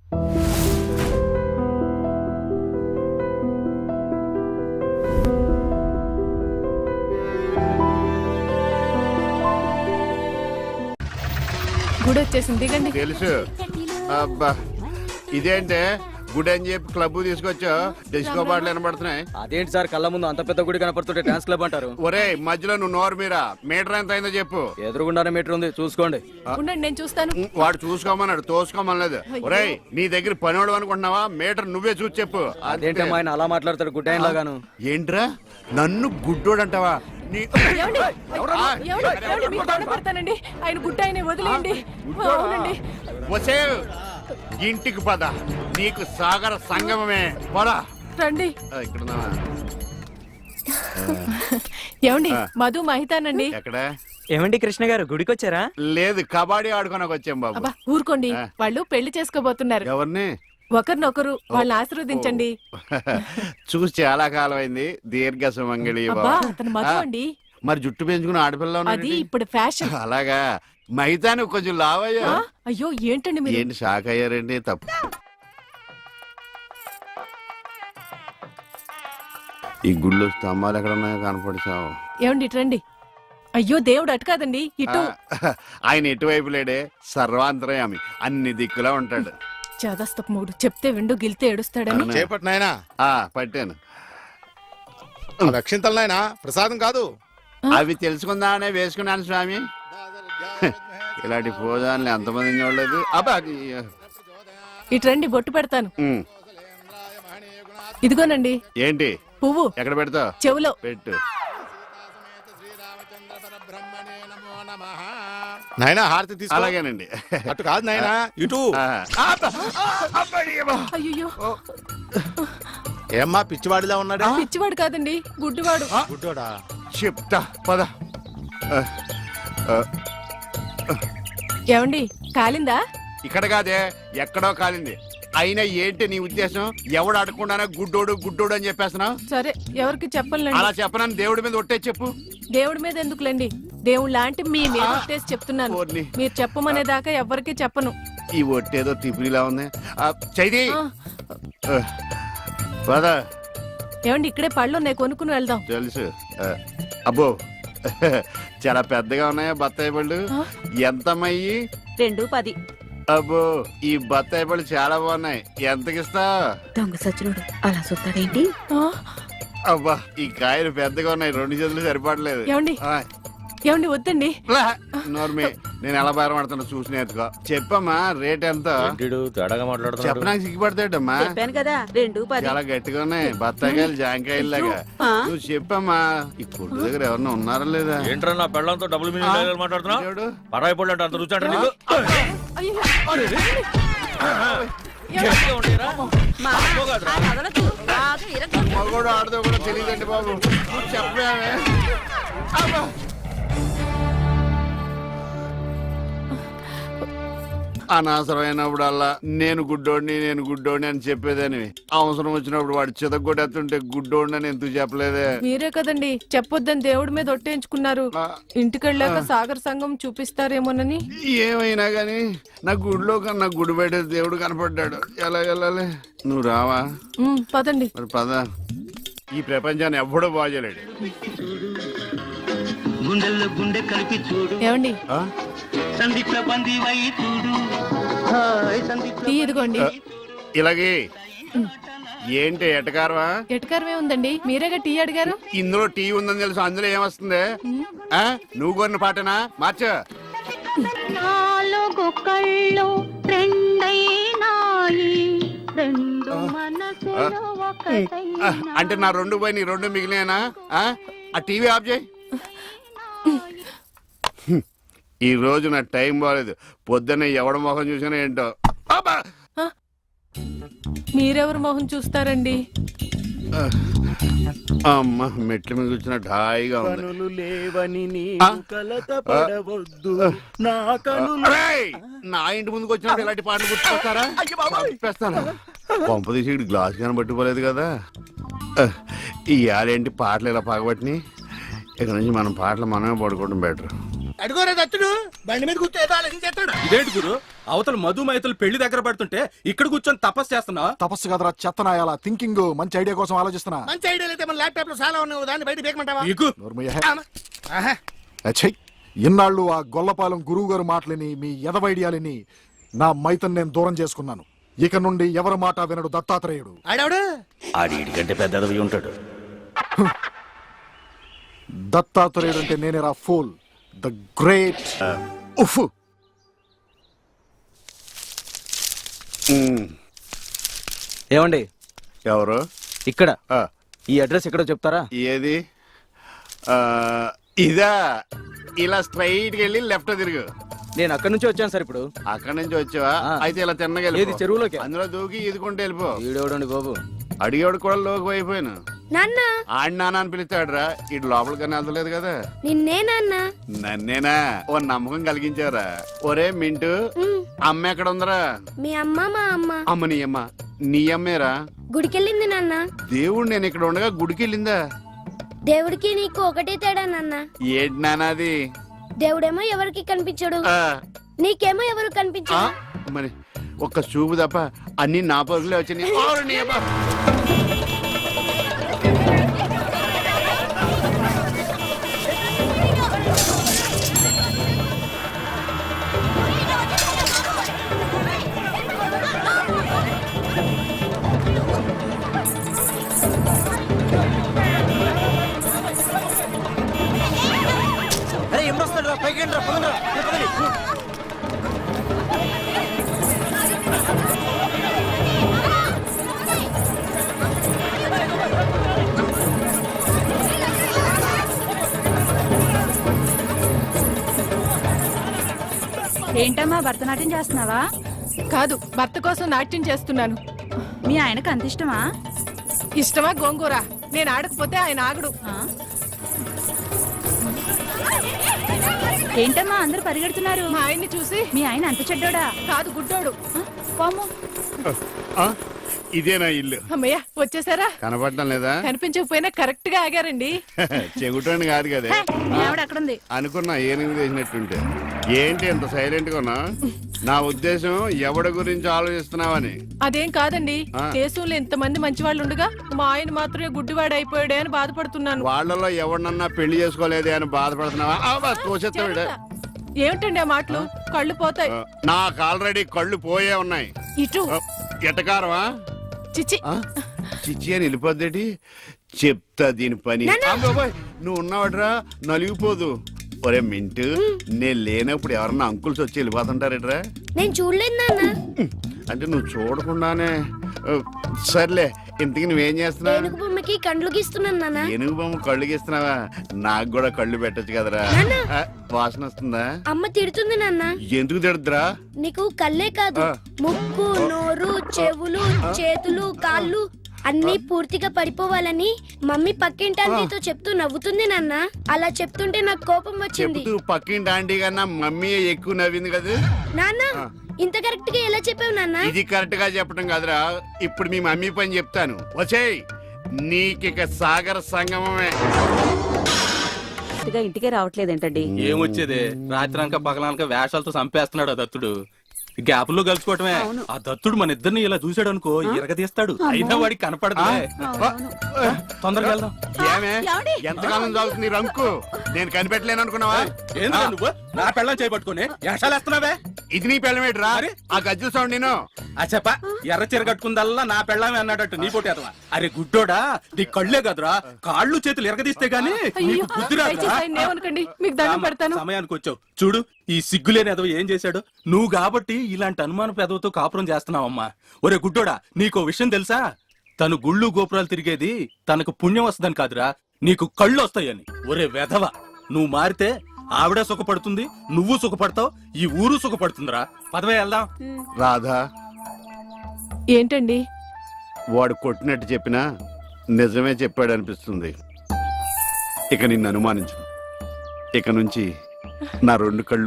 గుడి వచ్చేసింది, దిగండి. తెలుసు. అబ్బా ఇదేంటే గుడి అని చెప్పి క్లబ్ తీసుకొచ్చా, డిస్కో పాటలు వినబడుతున్నాయి. అదేంటి సార్, కళ్ళ ముందు అంత పెద్ద గుడి కనపడుతుంటే డాన్స్ క్లబ్ అంటారు? ఒరే మధ్యలో నువ్వు నోరు మీరా, మీటర్ ఎంత అయిందో చెప్పు. ఎదురుగుండానే మీటర్ ఉంది, చూసుకోండి. ఉండండి, నేను చూస్తాను. వాడు చూసుకోమన్నాడు, తోసుకోమనలేదు. ఒరే నీ దగ్గర పనివాడు అనుకుంటున్నావా? మీటర్ నువ్వే చూసి చెప్పు. అదేంటి ఆయన అలా మాట్లాడతాడు గుడ్ అయిన లాగాను? ఏంట్రా నన్ను గుడ్డోడు అంటావా? పడతానండి, ఆయన గుడ్డ ఆయన వదిలేయండి. వచ్చే ఇంటికి పద, నీకు సాగర సంగమమే. పద రండి. ఇక్కడ ఏమండి, మధు మహితానండి. ఎక్కడ? ఏమండి కృష్ణ గారు, గుడికి వచ్చారా? లేదు, కబడ్డీ ఆడుకోనకు వచ్చాం బాబు. అబ్బా ఊరుకోండి, వాళ్ళు పెళ్లి చేసుకోబోతున్నారు. ఎవరిని? ఒకరినొకరు, వాళ్ళని ఆశీర్వదించండి. చూసి చాలా కాలం అయింది. దీర్ఘ సుమంగళి. మధు అండి. మరి జుట్టు పెంచుకుని ఆడపిల్ల అది ఇప్పుడు ఫ్యాషన్. అలాగా? మైతాను కొంచెం లావయ్యా. అయ్యో ఏంటండి మీరు? ఏంటి షాక్ అయ్యారండి? తప్పు. ఈ గుళ్ళు స్తంభాలు ఎక్కడ ఉన్నాయో కనపడిచావు. ఏమండి ఇటు రండి. అయ్యో దేవుడు అటు కాదండి, ఇటు. ఆయన ఎటువైపు లేడే, సర్వాంతరయామి, అన్ని దిక్కులా ఉంటాడు. చదస్తపు మూడు, చెప్తే విండు, గిలితే ఏడుస్తాడని. చేపట్టు నాయనా. పట్టాను. రక్షింతలు నాయనా, ప్రసాదం కాదు. అవి తెలుసుకుందామనే వేసుకున్నాను స్వామి. ఇలాంటి భోజనాలు ఎంతమంది చూడలేదు. అబ్బా ఇటు రండి, బొట్టు పెడతాను. ఇదిగోనండి. ఏంటి? పువ్వు. ఎక్కడ పెడతావు? చెవులో పెట్టు. నాయనా హారతి తీసుకో. అలాగేనండి. అటు కాదు నాయనా, ఇటు. అయ్యో, ఏమ్మా పిచ్చివాడిలా ఉన్నాడా? పిచ్చివాడు కాదండి, గుడ్డివాడు. గుడ్డోడా? చెప్తా పద. ఏమండి, కాలిందా? ఇక్కడ కాదే, ఎక్కడో కాలింది. అయినా ఏంటి నీ ఉద్దేశం? ఎవడు అడగకుండానే గుడ్డోడు గుడ్డోడు అని చెప్పేస్తున్నావు? సరే, ఎవరికి చెప్పండి. అలా చెప్పనని దేవుడి మీద ఒట్టే చెప్పు. దేవుడి మీద ఎందుకులేండి, దేవుడు లాంటి మీ మీద ఒట్టేసి చెప్తున్నాను. మీరు చెప్పమనేదాకా ఎవరికి చెప్పను. ఈ ఒట్టేదో తిప్పిలా ఉంది. చైది పద. ఏమండి, ఇక్కడే పళ్ళు ఉన్నాయి, కొనుక్కుని వెళ్దాం. తెలుసు. అబ్బో చాలా పెద్దగా ఉన్నాయా బత్తాయి పళ్ళు? ఎంతమయ్యి? 2.10. అబ్బో ఈ బత్తాయి పళ్ళు చాలా బాగున్నాయి. ఎంతకిస్తా? దొంగ సచ్చినోడు అలా చూస్తాడేంటి? అబ్బా ఈ కాయలు పెద్దగా ఉన్నాయి, 2 చేతులు సరిపడలేదు. ఏమండి వద్దండి. నోర్మి, నేను ఎలా బేరమాడుతున్నా చూసి నేర్చుకో. చెప్పమ్మా రేట్ ఎంత? చెప్పడానికి సిగ్గుపడతాడమ్మా. చెప్పాను కదా 2.10. చాలా గట్టిగా ఉన్నాయి బత్తాయికాయలు, జాంకాయలు లాగా. నువ్వు చెప్పమ్మా. ఈ కొట్టు దగ్గర ఎవరన్నా ఉన్నారా లేదా? ఏంట్రా నా పెళ్ళంతో డబుల్ మీనింగ్ మాట్లాడుతున్నావు? పరాయి పళ్ళు అంటే అంత రుచి అంటే నీకు? మగోడు ఆడదో కూడా తెలియదండి బాబు. నువ్వు చెప్పావే. అనవసరమైనప్పుడల్లా నేను గుడ్డోడిని అని చెప్పేదని, అవసరం వచ్చినప్పుడు వాడు చితగొట్టేస్తుంటే గుడ్డోడిని అని ఎందుకు చెప్పలేదే? మీరే కదండి చెప్పొద్దని దేవుడి మీద ఒట్టేయించుకున్నారు. ఇంటికెళ్ళాక సాగర్ సంఘం చూపిస్తారేమోనని. ఏమైనా గాని నా గుడిలో కన్నా గుడి బయట దేవుడు కనపడ్డాడు. ఎలా వెళ్ళాలి? నువ్వు రావా? పదండి. మరి పద. ఈ ప్రపంచాన్ని ఎవ్వడూ బాగోలేడు. ఏమండి, ఇదిగోండి. ఇలాగే ఏంటి ఎటకారమా? ఎటకారమే ఉందండి, మీరేగా టీ అడిగారు. ఇందులో టీ ఉందని తెలుసు, అందులో ఏమొస్తుంది? నువ్వు కొన్న పాటనా? మార్చ. అంటే నా 2 పోయి నీ 2 మిగిలినా? ఆ టీవీ ఆఫ్ చేయి. ఈ రోజు నా టైం బాగాలేదు. పొద్దున్నే ఎవడ మొహం చూసినా ఏంటో. మీరెవరు మొహం చూస్తారండి? అమ్మ మెట్ల మీద కూర్చున్నట్టు హాయిగా ఉంది. నా ఇంటి ముందుకు వచ్చినప్పుడు ఇలాంటి పాటలు గుర్తుకొస్తారా? చెప్పేస్తాను. పంప తీసి గ్లాస్ కానీ పట్టుకోలేదు కదా. ఈ ఆలేంటి పాటలు ఇలా పగబట్టినాయి. ఇక్కడ నుంచి మనం పాటలు మనమే పడుకోవడం బెటర్. అడుగోరా దత్తుడు బండి మీద కూర్చో ఏదో ఆలోచించేస్తాడు. ఇదేంటి గురు అవతల మధు మైతులు పెళ్లి దగ్గర పడుతుంటే ఇక్కడ కూర్చొని తపస్సు చేస్తున్నావా? తపస్సు కదరా చెత్తనాయాల థింకింగ్ మంచి ఐడియా కోసం ఆలోచిస్తున్నా. మంచి ఐడియా అయితే మన ల్యాప్టాప్ లో చాలా ఉన్నాయి దాన్ని బయట బేకమంటావా? నీకు నోర్మయ్య. ఆహా. ఛై, ఇన్నాళ్ళు ఆ గొల్లపాలెం గురువు గారు మాటలని మీ ఎదవైడియాలని నా మైతన్ నేను దూరం చేసుకున్నాను. ఇక నుండి ఎవరి మాట వినడు దత్తాత్రేయుడు. ఆడవుడు ఆడికంటే పెద్దది ఉంటాడు. దత్తాత్రేయుడు అంటే నేనేరా ఫూల్, ద గ్రేట్. ఉఫ్. ఏమండి ఎవరు? ఇక్కడ ఆ, ఈ అడ్రస్ ఎక్కడో చెప్తారా? ఏది? ఆ, ఇదా? ఇలా స్ట్రైట్ గా వెళ్ళి లెఫ్ట్ తిరుగు. నేను అక్కడి నుంచి వచ్చాను సార్ ఇప్పుడు. అక్కడ నుంచి వచ్చావా? ఆ. అయితే ఇలా తిన్నగా ఏది చెరువులోకి? అందులో దూకి ఈదుకుంటూ వెళ్ళిపో. ఈడేవడండి బాబు. అడిగేవాడు కూడా లోకి అయిపోయాను. నాన్న ఆడి నాన్న అని పిలుస్తాడురా. ఇటు లోపలికన్నా వెళ్తలేదు కదా. నిన్నే నాన్న. నన్నేనా? ఓ నమ్మకం కలిగించారా? ఒరే మింటూ, అమ్మ ఎక్కడ ఉందరా? మీ అమ్మ మా అమ్మ అమ్మ నీ అమ్మ. నీ అమ్మేరా? గుడికెళ్ళింది నాన్న. దేవుడు నేను ఇక్కడ ఉండగా గుడికి వెళ్ళిందా? దేవుడికి నీకు ఒకటే తేడా నాన్న. ఏంటి నానాది? దేవుడేమో ఎవరికి కనిపించడు, ఆ, నీకేమో ఎవరు ఆ, కనిపించడు. మరి ఒక్క చూపు తప్ప అన్ని నా పరుగులే వచ్చినాయి. ఓరి నీ అబ్బా. ఏంటమ్మా భరతనాట్యం చేస్తున్నావా? కాదు, భర్త కోసం నాట్యం చేస్తున్నాను. మీ ఆయనకు అంత ఇష్టమా? ఇష్టమా గోంగూర? నేను ఆడకపోతే ఆయన ఆగడు. ఏంటమ్మా అందరూ పరిగెడుతున్నారు? మా ఆయన్ని చూసి. మీ ఆయన అంత చెడ్డోడా? కాదు, గుడ్డోడు. పాము. ఆ, ఇదేనా ఇల్లు? అమ్మయ్య, వచ్చేసారా? కనపడటం లేదా? కనిపించకపోయినా కరెక్ట్ గా ఆగారండి. చెగుటోని కాదు కదా. మీ ఆవిడ అక్కడ ఉంది. అనుకున్నా ఏనుగు చేసినట్టుంటే. ఏంటి ఎంత సైలెంట్ గా ఉన్నా? నా ఉద్దేశం ఎవడి గురించి ఆలోచిస్తున్నావని. అదేం కాదండి, దేశంలో ఇంతమంది మంచి వాళ్ళు ఉండగా మా ఆయన మాత్రమే గుడ్డివాడు అయిపోయాడే అని బాధపడుతున్నాను. వాళ్ళలో ఎవడన్నా పెళ్లి చేసుకోలేదే అని బాధపడుతున్నావా? తోసేస్తాడు. ఏమిటండి ఆ మాటలు? కళ్ళు పోతాయి. నాకు ఆల్రెడీ కళ్ళు పోయే ఉన్నాయి. ఇటు ఎటకారమా? చిచి. చిచ్చి అని వెళ్ళిపోద్దేటి? చెప్తా దీని పని. అబ్బబ్బోయ్, నువ్వు ఉన్నావట్రా, నలిగిపోదు. ఒరే మింటు, నేను లేనప్పుడు ఎవరన్నా అంకుల్స్ వచ్చి వెళ్ళిపోతుంటారేట్రా? నేను చూడలేదు నాన్న. అంటే నువ్వు చూడకుండానే. సర్లే, ఇంతకి నువ్వేం చేస్తున్నావు? ఏనుగు బొమ్మకి కండ్లు గీస్తున్నాను నాన్న. ఏనుగు బొమ్మ కళ్ళు గీస్తున్నావా? నాకు కూడా కళ్ళు పెట్టచ్చు కదరా. ఆ, వాసన వస్తుందా? అమ్మ తిడుతుంది నాన్న. ఎందుకు తిడుతురా? నీకు కళ్ళే కాదు, ముక్కు, నోరు, చెవులు, చేతులు, కాళ్ళు అన్ని పూర్తిగా పడిపోవాలని మమ్మీ పక్కింటి ఆంటీతో చెప్తూ నవ్వుతుంది నాన్న. అలా చెప్తుంటే నాకు కోపం వచ్చింది. చెప్తూ పక్కింటి ఆంటీ కన్నా మమ్మీ ఎక్కువ నవ్వింది కదా నాన్న. ఇంత కరెక్ట్ గా ఎలా చెప్పావు నాన్న? ఇది కరెక్ట్ గా చెప్పడం కాదురా. ఇప్పుడు మీ మమ్మీ పని చెప్తాను. వచ్చేయ్, నీకిక సాగర సంగమమే. ఇంటికే రావట్లేదేంటండి? ఏమొచ్చేదే, రాత్రి అనక పగలనక వేషాలతో చంపేస్తున్నాడు ఆ దత్తుడు. గ్యాపుల్లో కలుసుకోవటమే. ఆ దత్తుడు మన ఇద్దరిని ఇలా చూసాడు అనుకో, ఎరగదీస్తాడు. అయినా వాడికి కనపడదు. తొందరగా వెళ్దాం. ఏమే, ఎంతకాలం సాగుతుంది రంకు? నేను కనిపెట్టలేను అనుకున్నావా? ఏంద్రా నువ్వు నా పెళ్ళం చేపట్టుకుని వేషాలేస్తున్నావే? ఇది నీ పెళ్ళమేట్రా? ఆ గజ్జల సౌండ్ నేను. ఆ చెప్ప ఎర్ర చీర కట్టుకుందల్లా నా పెళ్ళమే అన్నాడట్టు నీ పోటేతవా? అరే గుడ్డోడా, నీ కళ్ళే కదరా, కాళ్ళు చేతులు ఎరగదీస్తే గానీ నీకు బుద్ధి రాదురా? దయచేసి ఆయన్ని ఏమనకండి, మీకు దండం పెడతాను. సమయానికి వచ్చావు చూడు. ఈ సిగ్గులేని ఎదవ ఏం చేశాడు? నువ్వు కాబట్టి ఇలాంటి అనుమాన పెదవుతో కాపురం చేస్తున్నావమ్మా. ఒరే గుడ్డోడా, నీకో విషయం తెలుసా? తను గుళ్ళు గోపురాలు తిరిగేది తనకు పుణ్యం వస్తుందని కాదురా, నీకు కళ్ళు వస్తాయని. ఒరే వెధవ, నువ్వు మారితే ఆవిడ సుఖపడుతుంది, నువ్వు సుఖపడతావు, ఈ ఊరు సుఖపడుతుందిరా. పదవే వెళ్దాం. రాధా, ఏంటండి? వాడు కొట్టినట్టు చెప్పినా నిజమే చెప్పాడు అనిపిస్తుంది. ఇక నిన్ను అనుమానించు. ఇక నుంచి నా రెండు కళ్ళు